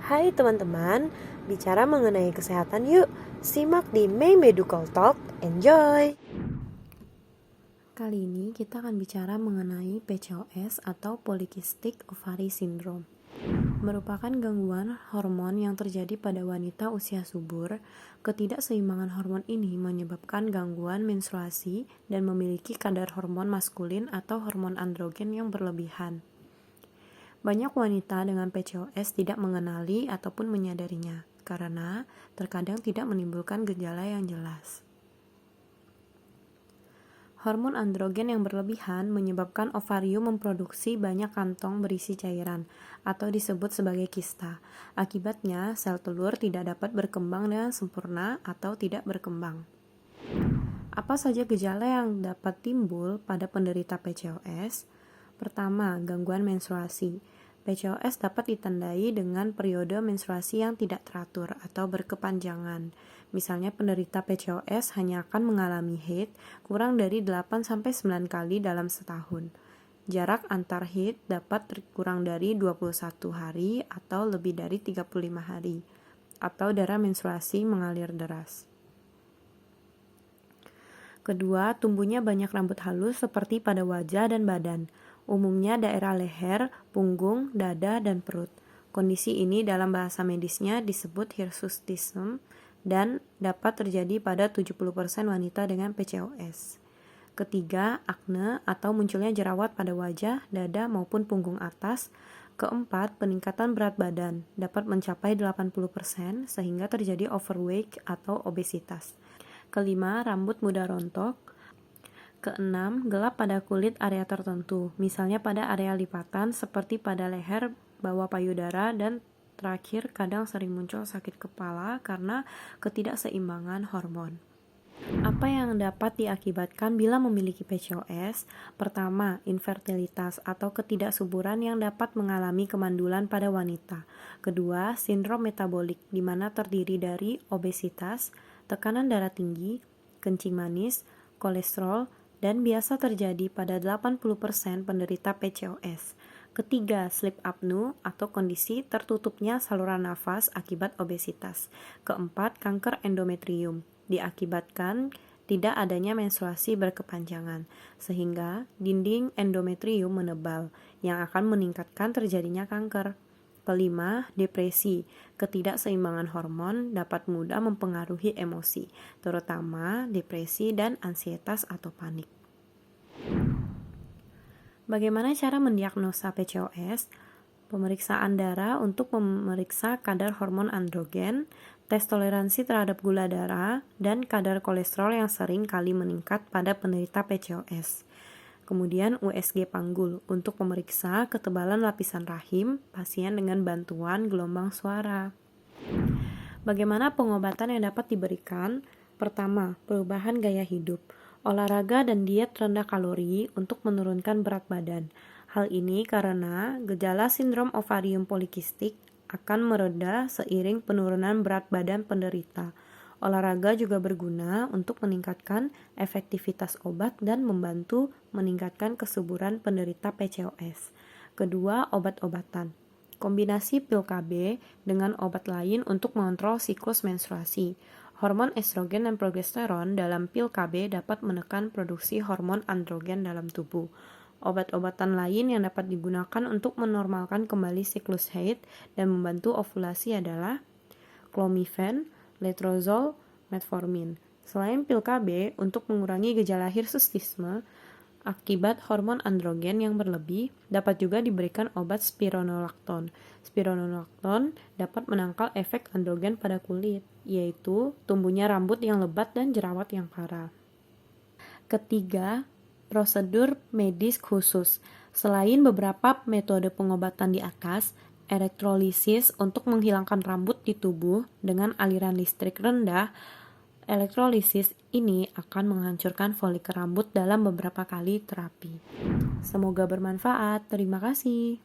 Hai teman-teman, bicara mengenai kesehatan yuk. Simak di May Medical Talk, enjoy! Kali ini kita akan bicara mengenai PCOS atau Polycystic Ovary Syndrome. Merupakan gangguan hormon yang terjadi pada wanita usia subur. Ketidakseimbangan hormon ini menyebabkan gangguan menstruasi dan memiliki kadar hormon maskulin atau hormon androgen yang berlebihan. Banyak wanita dengan PCOS tidak mengenali ataupun menyadarinya karena terkadang tidak menimbulkan gejala yang jelas. Hormon androgen yang berlebihan menyebabkan ovarium memproduksi banyak kantong berisi cairan atau disebut sebagai kista. Akibatnya, sel telur tidak dapat berkembang dengan sempurna atau tidak berkembang. Apa saja gejala yang dapat timbul pada penderita PCOS? Pertama, gangguan menstruasi. PCOS dapat ditandai dengan periode menstruasi yang tidak teratur atau berkepanjangan. Misalnya penderita PCOS hanya akan mengalami haid kurang dari 8-9 kali dalam setahun. Jarak antar haid dapat kurang dari 21 hari atau lebih dari 35 hari. Atau darah menstruasi mengalir deras. Kedua, tumbuhnya banyak rambut halus seperti pada wajah dan badan, umumnya daerah leher, punggung, dada, dan perut. Kondisi ini dalam bahasa medisnya disebut hirsutism dan dapat terjadi pada 70% wanita dengan PCOS. Ketiga, akne atau munculnya jerawat pada wajah, dada, maupun punggung atas. Keempat, peningkatan berat badan dapat mencapai 80% sehingga terjadi overweight atau obesitas. Kelima, rambut mudah rontok. Keenam, gelap pada kulit area tertentu, misalnya pada area lipatan seperti pada leher, bawah payudara, dan terakhir kadang sering muncul sakit kepala karena ketidakseimbangan hormon. Apa yang dapat diakibatkan bila memiliki PCOS? Pertama, infertilitas atau ketidaksuburan yang dapat mengalami kemandulan pada wanita. Kedua, sindrom metabolik di mana terdiri dari obesitas, tekanan darah tinggi, kencing manis, kolesterol, dan biasa terjadi pada 80% penderita PCOS. Ketiga, sleep apnea atau kondisi tertutupnya saluran nafas akibat obesitas. Keempat, kanker endometrium diakibatkan tidak adanya menstruasi berkepanjangan, sehingga dinding endometrium menebal yang akan meningkatkan terjadinya kanker. Kelima, depresi. Ketidakseimbangan hormon dapat mudah mempengaruhi emosi, terutama depresi dan ansietas atau panik. Bagaimana cara mendiagnosa PCOS? Pemeriksaan darah untuk memeriksa kadar hormon androgen, tes toleransi terhadap gula darah, dan kadar kolesterol yang sering kali meningkat pada penderita PCOS. Kemudian USG panggul untuk memeriksa ketebalan lapisan rahim pasien dengan bantuan gelombang suara. Bagaimana pengobatan yang dapat diberikan? Pertama, perubahan gaya hidup, olahraga dan diet rendah kalori untuk menurunkan berat badan. Hal ini karena gejala sindrom ovarium polikistik akan mereda seiring penurunan berat badan penderita. Olahraga juga berguna untuk meningkatkan efektivitas obat dan membantu meningkatkan kesuburan penderita PCOS. Kedua, obat-obatan. Kombinasi pil KB dengan obat lain untuk mengontrol siklus menstruasi. Hormon estrogen dan progesteron dalam pil KB dapat menekan produksi hormon androgen dalam tubuh. Obat-obatan lain yang dapat digunakan untuk menormalkan kembali siklus haid dan membantu ovulasi adalah clomifen, letrozole, metformin. Selain pil KB, untuk mengurangi gejala hirsutisme akibat hormon androgen yang berlebih, dapat juga diberikan obat spironolakton. Spironolakton dapat menangkal efek androgen pada kulit, yaitu tumbuhnya rambut yang lebat dan jerawat yang parah. Ketiga, prosedur medis khusus. Selain beberapa metode pengobatan di atas, elektrolisis untuk menghilangkan rambut di tubuh dengan aliran listrik rendah, elektrolisis ini akan menghancurkan folikel rambut dalam beberapa kali terapi. Semoga bermanfaat. Terima kasih.